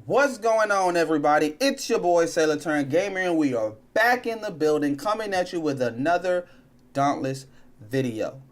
What's going on, everybody? It's your boy Sailor Turn Gamer, and we are back in the building, coming at you with another Dauntless video.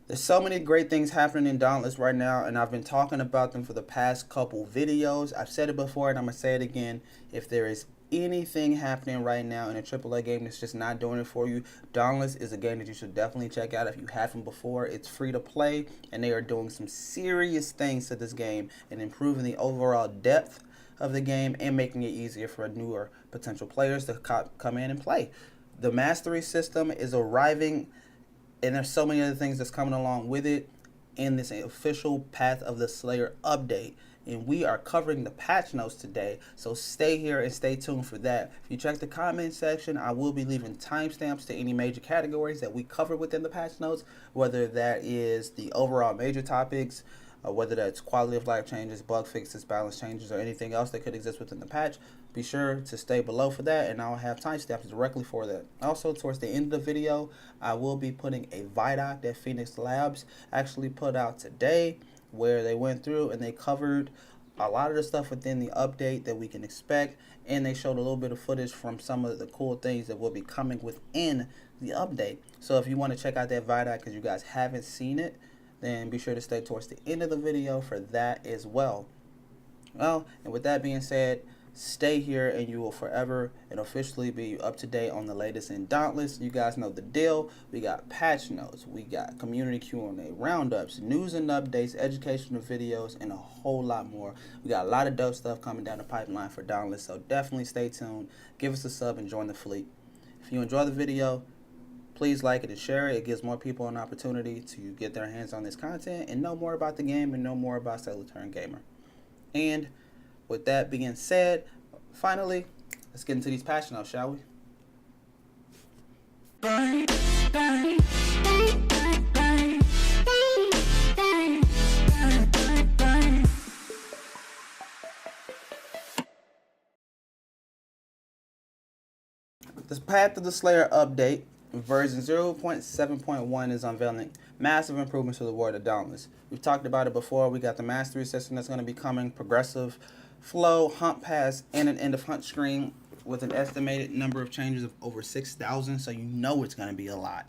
There's so many great things happening in Dauntless right now, and I've been talking about them for the past couple videos. I've said it before, and I'm gonna say it again. If there is anything happening right now in a AAA game that's just not doing it for you, Dauntless is a game that you should definitely check out if you haven't before. It's free to play, and they are doing some serious things to this game and improving the overall depth of the game and making it easier for newer potential players to come in and play. The mastery system is arriving, and there's so many other things that's coming along with it in this official Path of the Slayer update. And we are covering the patch notes today, so stay here and stay tuned for that. If you check the comment section, I will be leaving timestamps to any major categories that we cover within the patch notes, whether that is the overall major topics, whether that's quality of life changes, bug fixes, balance changes, or anything else that could exist within the patch. Be sure to stay below for that, and I'll have timestamps directly for that. Also, towards the end of the video, I will be putting a ViDoc that Phoenix Labs actually put out today, where they went through and they covered a lot of the stuff within the update that we can expect, and they showed a little bit of footage from some of the cool things that will be coming within the update. So if you want to check out that ViDoc because you guys haven't seen it, then be sure to stay towards the end of the video for that as well. Well, and with that being said, stay here and you will forever and officially be up to date on the latest in Dauntless. You guys know the deal. We got patch notes, we got community Q&A, roundups, news and updates, educational videos, and a whole lot more. We got a lot of dope stuff coming down the pipeline for Dauntless, so definitely stay tuned. Give us a sub and join the fleet. If you enjoy the video, please like it and share it. It gives more people an opportunity to get their hands on this content and know more about the game and know more about Sailor Turn Gamer. And with that being said, finally, let's get into these patch notes, shall we? This Path of the Slayer update, version 0.7.1, is unveiling massive improvements to the world of Dauntless. We've talked about it before. We got the mastery system that's going to be coming, progressive flow, hunt pass, and an end of hunt screen with an estimated number of changes of over 6,000, so you know it's going to be a lot.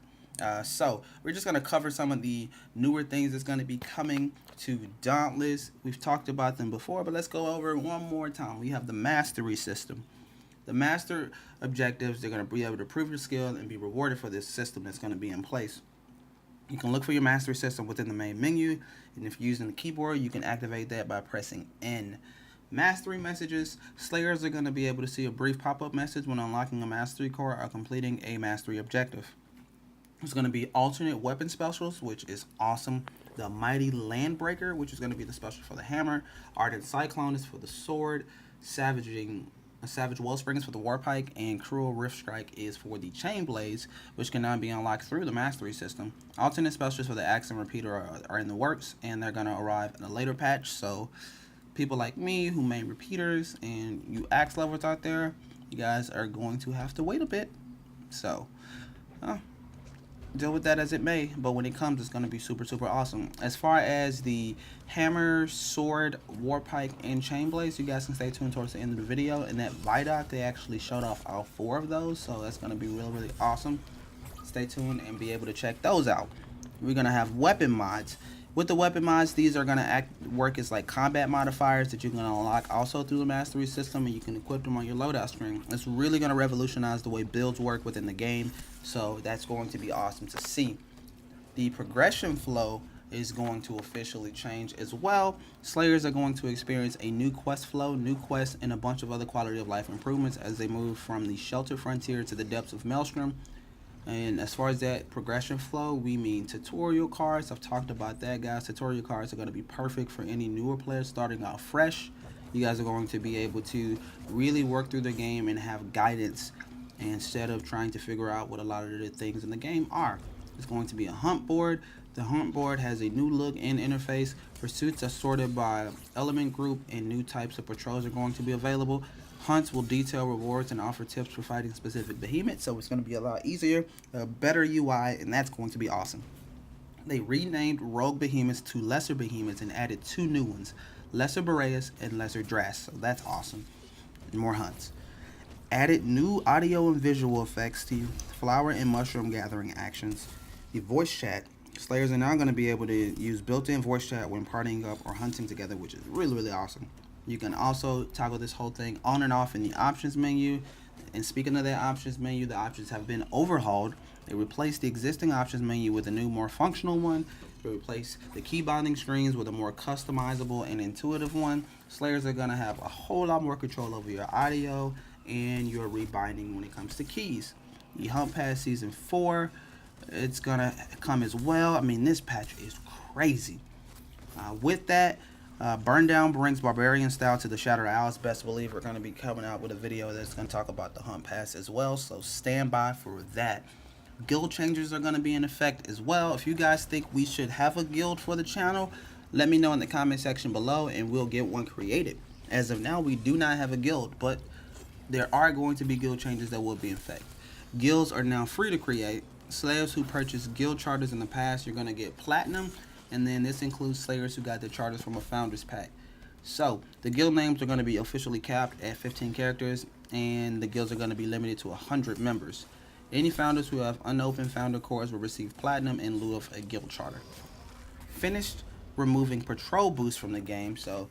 So we're just going to cover some of the newer things that's going to be coming to Dauntless. We've talked about them before, but let's go over it one more time. We have the mastery system. The master objectives, they're going to be able to prove your skill and be rewarded for this system that's going to be in place. You can look for your mastery system within the main menu, and if you're using the keyboard, you can activate that by pressing N. Mastery messages, Slayers are going to be able to see a brief pop-up message when unlocking a mastery core or completing a mastery objective. There's going to be alternate weapon specials, which is awesome. The Mighty Landbreaker, which is going to be the special for the hammer. Ardent Cyclone is for the sword. Savage Wellspring is for the Warpike, and Cruel Rift Strike is for the Chain Blades, which can now be unlocked through the mastery system. Alternate specials for the Axe and Repeater are in the works, and they're going to arrive in a later patch, so people like me who main repeaters and you axe lovers out there, you guys are going to have to wait a bit. So deal with that as it may, but when it comes, it's going to be super awesome. As far as the hammer, sword, warpike, and chain blades, you guys can stay tuned towards the end of the video. And that ViDoc, they actually showed off all 4 of those, so that's going to be really awesome. Stay tuned and be able to check those out. We're going to have weapon mods. With the weapon mods, these are going to work as like combat modifiers that you can unlock also through the mastery system, and you can equip them on your loadout screen. It's really going to revolutionize the way builds work within the game, so that's going to be awesome to see. The progression flow is going to officially change as well. Slayers are going to experience a new quest flow, new quests, and a bunch of other quality of life improvements as they move from the sheltered frontier to the depths of Maelstrom. And as far as that progression flow, we mean tutorial cards. I've talked about that, guys. Tutorial cards are going to be perfect for any newer players starting out fresh. You guys are going to be able to really work through the game and have guidance instead of trying to figure out what a lot of the things in the game are. It's going to be a hunt board. The hunt board has a new look and interface. Pursuits are sorted by element group, and new types of patrols are going to be available. Hunts will detail rewards and offer tips for fighting specific behemoths, so it's going to be a lot easier, a better UI, and that's going to be awesome. They renamed rogue behemoths to lesser behemoths and added 2 new ones. lesser Boreas, and lesser Drast. So that's awesome. More hunts. Added new audio and visual effects to flower and mushroom gathering actions. The voice chat. Slayers are now going to be able to use built-in voice chat when partying up or hunting together, which is really, really awesome. You can also toggle this whole thing on and off in the options menu. And speaking of that options menu, the options have been overhauled. They replaced the existing options menu with a new, more functional one. They replaced the key binding screens with a more customizable and intuitive one. Slayers are going to have a whole lot more control over your audio and your rebinding when it comes to keys. The Hunt Pass Season 4, it's going to come as well. I mean, this patch is crazy. With that, Burn Down brings Barbarian style to the Shattered Isles. Best believe we're going to be coming out with a video that's going to talk about the Hunt Pass as well, so stand by for that. Guild changes are going to be in effect as well. If you guys think we should have a guild for the channel, let me know in the comment section below and we'll get one created. As of now, we do not have a guild, but there are going to be guild changes that will be in effect. Guilds are now free to create. Slayers who purchased guild charters in the past, you're going to get platinum, and then this includes Slayers who got their charters from a founders pack. So the guild names are going to be officially capped at 15 characters, and the guilds are going to be limited to 100 members. Any founders who have unopened founder cores will receive platinum in lieu of a guild charter. Finished removing patrol boosts from the game, so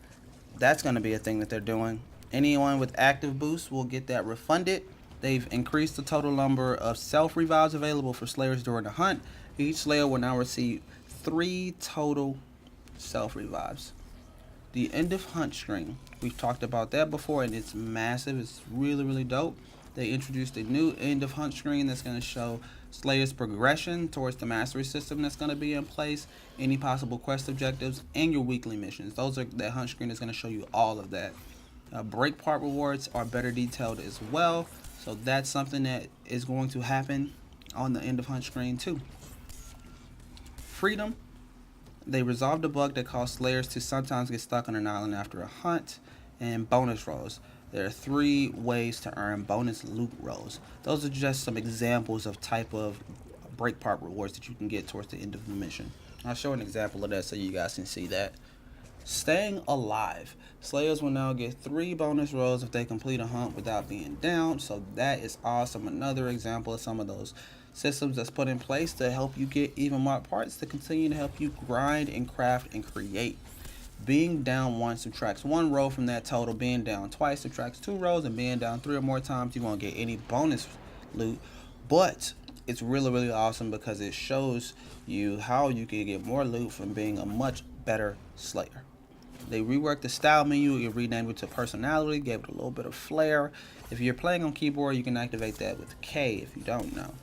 that's going to be a thing that they're doing. Anyone with active boosts will get that refunded. They've increased the total number of self-revives available for Slayers during the hunt. Each Slayer will now receive 3 total self-revives. The end of hunt screen. We've talked about that before, and it's massive. It's really, really dope. They introduced a new end of hunt screen that's going to show Slayer's progression towards the mastery system that's going to be in place, any possible quest objectives, and your weekly missions. That hunt screen is going to show you all of that. Break part rewards are better detailed as well, so that's something that is going to happen on the end of hunt screen too. Freedom. They resolved a bug that caused Slayers to sometimes get stuck on an island after a hunt. And bonus rolls. There are 3 ways to earn bonus loot rolls. Those are just some examples of type of break part rewards that you can get towards the end of the mission. I'll show an example of that so you guys can see that. Staying alive. Slayers will now get 3 bonus rolls if they complete a hunt without being down. So that is awesome. Another example of some of those systems that's put in place to help you get even more parts to continue to help you grind and craft and create. Being down once subtracts 1 roll from that total. Being down twice subtracts 2 rolls, and being down 3 or more times you won't get any bonus loot. But it's really, really awesome because it shows you how you can get more loot from being a much better Slayer. They reworked the style menu. You renamed it to personality, gave it a little bit of flair. If you're playing on keyboard, you can activate that with K if you don't know.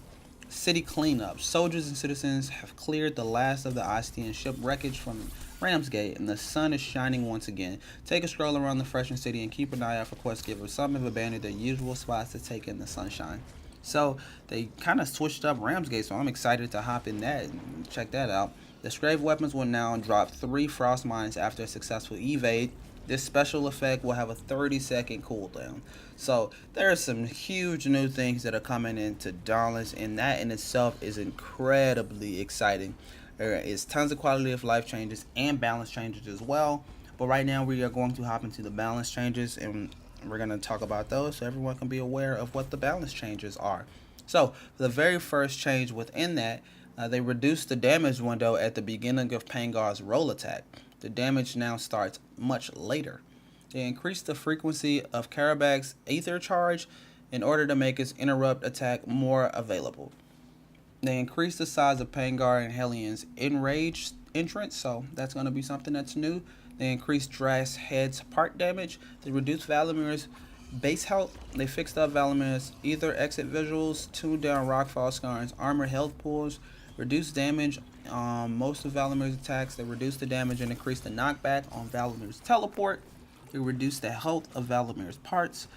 City cleanup. Soldiers and citizens have cleared the last of the Ostian ship wreckage from Ramsgate, and the sun is shining once again. Take a stroll around the freshened city and keep an eye out for quest givers. Some have abandoned their usual spots to take in the sunshine. So they kind of switched up Ramsgate, so I'm excited to hop in that and check that out. The Scrave weapons will now drop 3 frost mines after a successful evade. This special effect will have a 30-second cooldown. So there are some huge new things that are coming into Dauntless, and that in itself is incredibly exciting. There is tons of quality of life changes and balance changes as well. But right now we are going to hop into the balance changes, and we're going to talk about those so everyone can be aware of what the balance changes are. So the very first change within that, they reduced the damage window at the beginning of Pangar's roll attack. The damage now starts much later. They increased the frequency of Karabak's Aether Charge in order to make its interrupt attack more available. They increased the size of Pangar and Hellions Enraged entrance, so that's going to be something that's new. They increased Drast Head's part damage. They reduced Valamir's base health. They fixed up Valamir's Ether exit visuals, tuned down Rockfall Scar's armor health pools, reduced damage on most of Valamir's attacks. They reduced the damage and increased the knockback on Valamir's teleport. They reduced the health of Valamir's parts.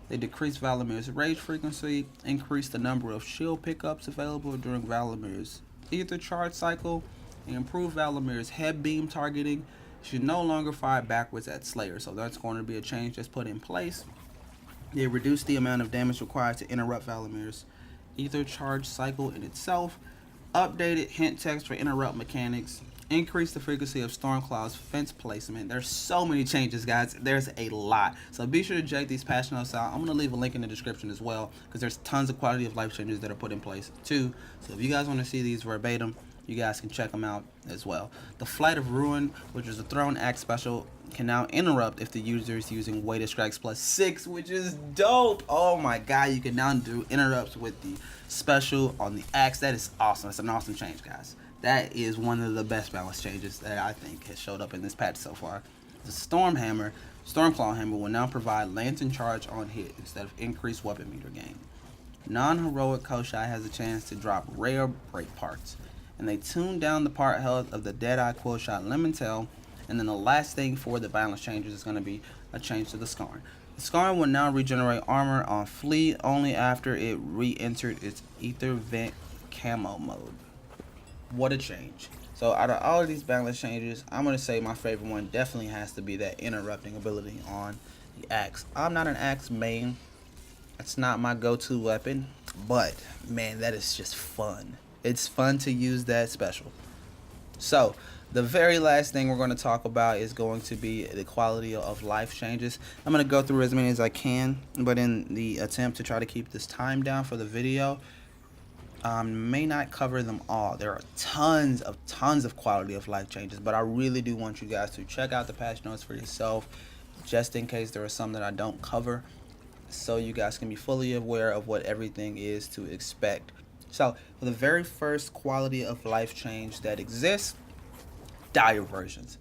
They decreased Valamir's rage frequency, increased the number of shield pickups available during Valamir's Ether charge cycle, and improved Valamir's head beam targeting. She no longer fire backwards at Slayer, so that's going to be a change that's put in place. They reduced the amount of damage required to interrupt Valamir's Ether charge cycle in itself. Updated hint text for interrupt mechanics. Increase the frequency of Stormclaw's fence placement. There's so many changes, guys. There's a lot. So be sure to check these patch notes out. I'm going to leave a link in the description as well, because there's tons of quality of life changes that are put in place too. So if you guys want to see these verbatim, you guys can check them out as well. The Flight of Ruin, which is a thrown axe special, can now interrupt if the user is using weighted strikes +6, which is dope. Oh my god, you can now do interrupts with the special on the axe. That is awesome. It's an awesome change, guys. That is one of the best balance changes that I think has showed up in this patch so far. The Stormclaw Hammer will now provide Lantern Charge on hit instead of increased weapon meter gain. Non-heroic Koshai has a chance to drop rare break parts, and they tune down the part health of the Deadeye Quillshot Lemontail. And then the last thing for the balance changes is going to be a change to the Scarn. The Scarn will now regenerate armor on Fleet only after it re-entered its Ether Vent camo mode. What a change. So out of all of these balance changes, I'm going to say my favorite one definitely has to be that interrupting ability on the axe. I'm not an axe main. It's not my go-to weapon, but man, that is just fun. It's fun to use that special. So the very last thing we're going to talk about is going to be the quality of life changes. I'm going to go through as many as I can, but in the attempt to try to keep this time down for the video, may not cover them all. There are tons of quality of life changes, but I really do want you guys to check out the patch notes for yourself, just in case there are some that I don't cover, so you guys can be fully aware of what everything is to expect. So for the very first quality of life change that exists, dire versions.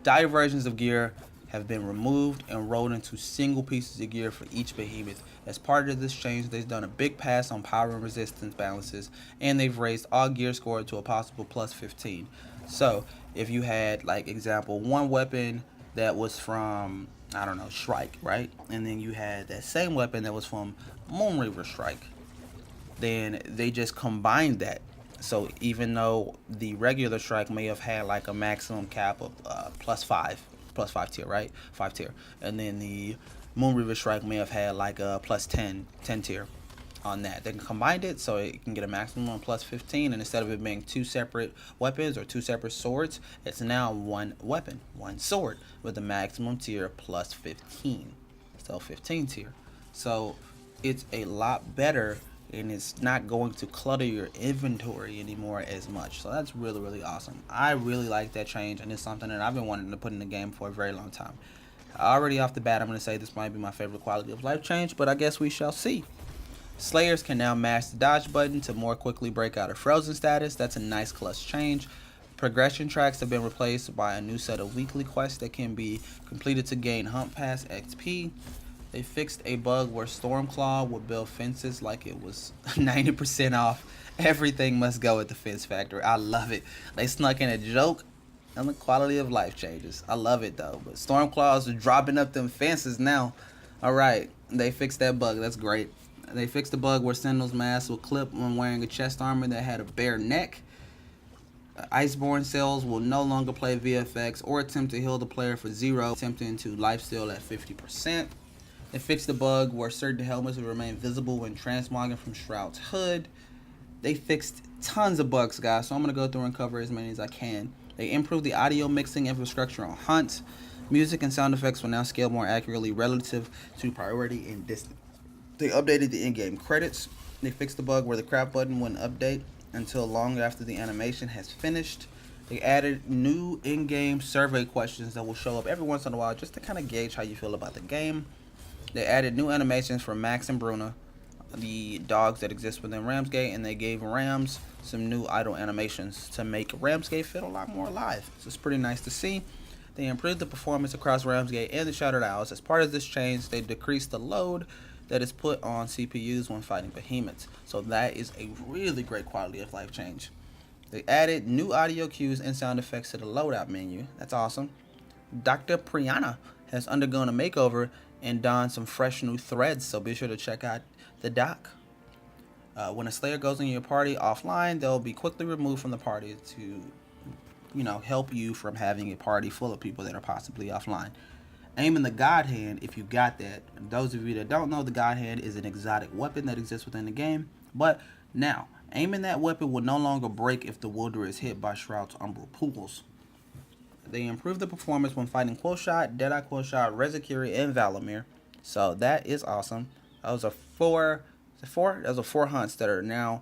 Dire versions of gear have been removed and rolled into single pieces of gear for each behemoth. As part of this change, they've done a big pass on power and resistance balances, and they've raised all gear score to a possible +15. So if you had, like, example, one weapon that was from, I don't know, Shrike, right? And then you had that same weapon that was from Moonreaver Strike. Then they just combined that. So even though the regular Strike may have had like a maximum cap of +5 tier, right? 5 tier. And then the Moonreaver Strike may have had like a +10 tier on that. They combined it so it can get a maximum of +15, and instead of it being two separate weapons or two separate swords, it's now one weapon, one sword with a maximum tier +15. So 15 tier. So it's a lot better, and it's not going to clutter your inventory anymore as much. So that's really, really awesome. I really like that change, and it's something that I've been wanting to put in the game for a very long time. Already off the bat, I'm going to say this might be my favorite quality of life change, but I guess we shall see. Slayers can now mash the dodge button to more quickly break out of frozen status. That's a nice clutch change. Progression tracks have been replaced by a new set of weekly quests that can be completed to gain Hump Pass XP. They fixed a bug where Stormclaw would build fences like it was 90% off. Everything must go at the fence factory. I love it. They snuck in a joke on the quality of life changes. I love it though. But Stormclaws are dropping up them fences now. Alright, they fixed that bug. That's great. They fixed the bug where Sentinel's mask will clip when wearing a chest armor that had a bare neck. Iceborne cells will no longer play VFX or attempt to heal the player for 0, attempting to lifesteal at 50%. They fixed the bug where certain helmets will remain visible when transmogging from Shroud's hood. They fixed tons of bugs, guys, so I'm going to go through and cover as many as I can. They improved the audio mixing infrastructure on Hunt. Music and sound effects will now scale more accurately relative to priority and distance. They updated the in-game credits. They fixed the bug where the crap button wouldn't update until long after the animation has finished. They added new in-game survey questions that will show up every once in a while just to kind of gauge how you feel about the game. They added new animations for Max and Bruna, the dogs that exist within Ramsgate, and they gave Rams some new idle animations to make Ramsgate feel a lot more alive. So it's pretty nice to see. They improved the performance across Ramsgate and the Shattered Isles. As part of this change, they decreased the load that is put on CPUs when fighting behemoths. So that is a really great quality of life change. They added new audio cues and sound effects to the loadout menu. That's awesome. Dr. Priyana has undergone a makeover and donned some fresh new threads, so be sure to check out the doc. When a Slayer goes in your party offline, they'll be quickly removed from the party to, help you from having a party full of people that are possibly offline. Aiming the God Hand, if you got that. Those of you that don't know, the God Hand is an exotic weapon that exists within the game. But now, Aiming that weapon will no longer break if the wielder is hit by Shroud's Umbral pools. They improved the performance when fighting Quillshot, Deadeye Quillshot, Rezakiri, and Valamir. So that is awesome. That was four hunts that are now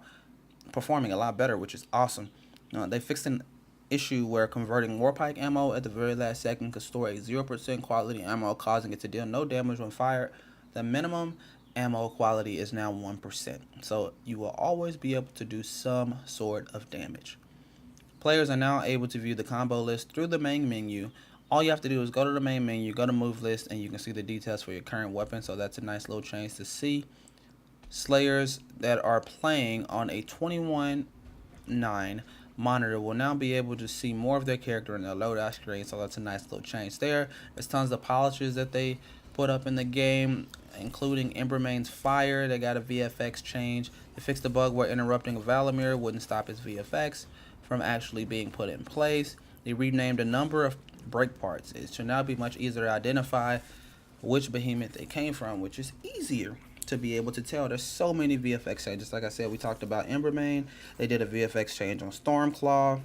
performing a lot better, which is awesome. They fixed an issue where converting Warpike ammo at the very last second could store a 0% quality ammo, causing it to deal no damage when fired. The minimum ammo quality is now 1%, so you will always be able to do some sort of damage. Players are now able to view the combo list through the main menu. All you have to do is go to the main menu, go to move list, and you can see the details for your current weapon, so that's a nice little change to see. Slayers that are playing on a 21:9 monitor will now be able to see more of their character in their loadout screen, so that's a nice little change there. There's tons of polishes that they put up in the game, including Embermane's Fire. They got a VFX change. They fixed the bug where interrupting Valamir wouldn't stop his VFX from actually being put in place. They renamed a number of break parts. It should now be much easier to identify which behemoth they came from, which is easier to be able to tell. There's so many VFX changes. Like I said, we talked about Embermane. They did a VFX change on Stormclaw.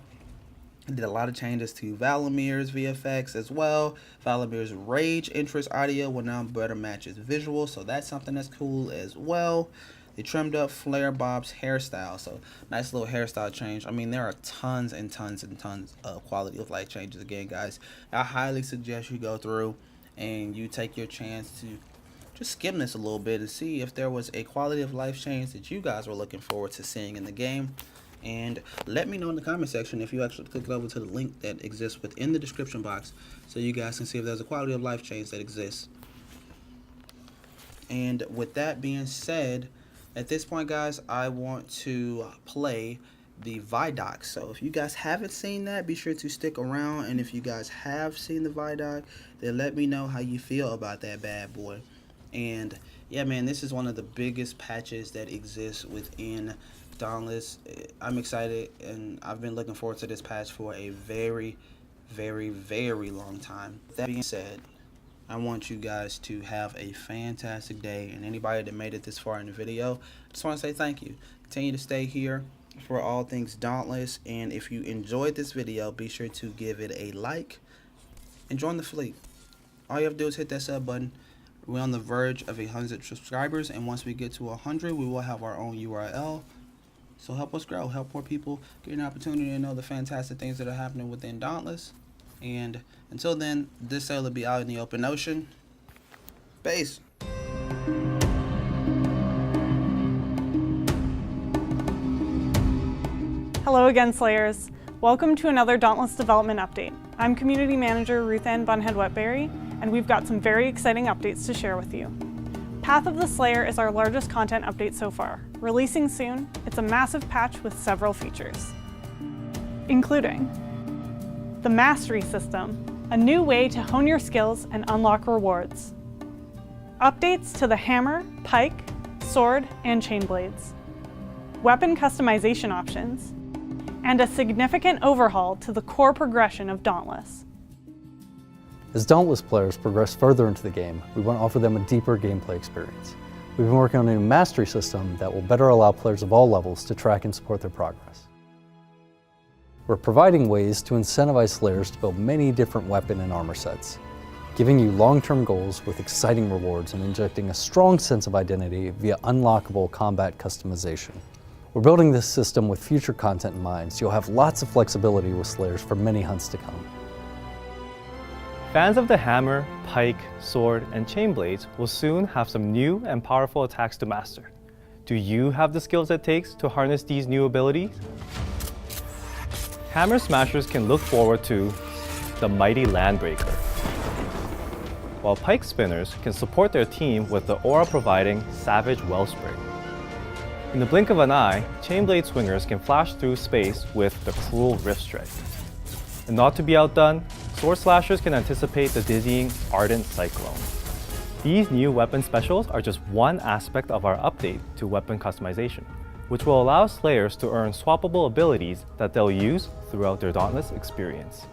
They did a lot of changes to Valamir's VFX as well. Valamir's Rage interest audio will now better match his visual, so that's something that's cool as well. They trimmed up Flare Bob's hairstyle, so nice little hairstyle change. I mean, there are tons and tons and tons of quality of life changes. Again, guys, I highly suggest you go through and you take your chance to just skim this a little bit and see if there was a quality of life change that you guys were looking forward to seeing in the game. And let me know in the comment section if you actually click over to the link that exists within the description box so you guys can see if there's a quality of life change that exists. And with that being said, at this point, guys, I want to play the ViDoc. So if you guys haven't seen that, be sure to stick around. And if you guys have seen the ViDoc, then let me know how you feel about that bad boy. And yeah, man, this is one of the biggest patches that exists within Dauntless. I'm excited, and I've been looking forward to this patch for a very, very, very long time. That being said, I want you guys to have a fantastic day, and anybody that made it this far in the video, I just want to say thank you. Continue to stay here for all things Dauntless, and if you enjoyed this video, be sure to give it a like and join the fleet. All you have to do is hit that sub button. We're on the verge of 100 subscribers, and once we get to 100, we will have our own URL. So help us grow, help more people get an opportunity to know the fantastic things that are happening within Dauntless. And until then, this sail will be out in the open ocean. Peace. Hello again, Slayers. Welcome to another Dauntless development update. I'm Community Manager Ruth Ann Bunhead-Wetberry, and we've got some very exciting updates to share with you. Path of the Slayer is our largest content update so far. Releasing soon, it's a massive patch with several features, including the Mastery System, a new way to hone your skills and unlock rewards. Updates to the hammer, pike, sword, and chain blades. Weapon customization options, and a significant overhaul to the core progression of Dauntless. As Dauntless players progress further into the game, we want to offer them a deeper gameplay experience. We've been working on a new mastery system that will better allow players of all levels to track and support their progress. We're providing ways to incentivize Slayers to build many different weapon and armor sets, giving you long-term goals with exciting rewards and injecting a strong sense of identity via unlockable combat customization. We're building this system with future content in mind, so you'll have lots of flexibility with Slayers for many hunts to come. Fans of the hammer, pike, sword, and chain blades will soon have some new and powerful attacks to master. Do you have the skills it takes to harness these new abilities? Hammer smashers can look forward to the mighty Landbreaker, while pike spinners can support their team with the aura-providing Savage Wellspring. In the blink of an eye, chainblade swingers can flash through space with the Cruel Rift Strike. And not to be outdone, sword slashers can anticipate the dizzying Ardent Cyclone. These new weapon specials are just one aspect of our update to weapon customization, which will allow Slayers to earn swappable abilities that they'll use throughout their Dauntless experience.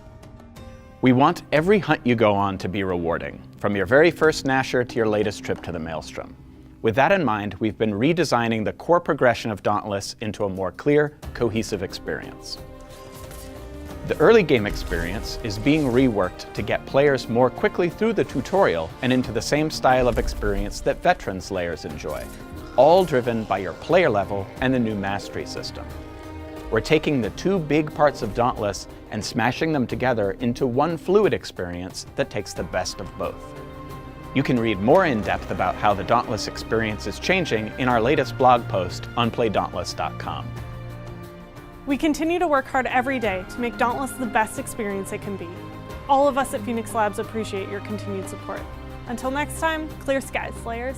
We want every hunt you go on to be rewarding, from your very first Gnasher to your latest trip to the Maelstrom. With that in mind, we've been redesigning the core progression of Dauntless into a more clear, cohesive experience. The early game experience is being reworked to get players more quickly through the tutorial and into the same style of experience that veteran Slayers enjoy, all driven by your player level and the new mastery system. We're taking the two big parts of Dauntless and smashing them together into one fluid experience that takes the best of both. You can read more in depth about how the Dauntless experience is changing in our latest blog post on playdauntless.com. We continue to work hard every day to make Dauntless the best experience it can be. All of us at Phoenix Labs appreciate your continued support. Until next time, clear skies, Slayers.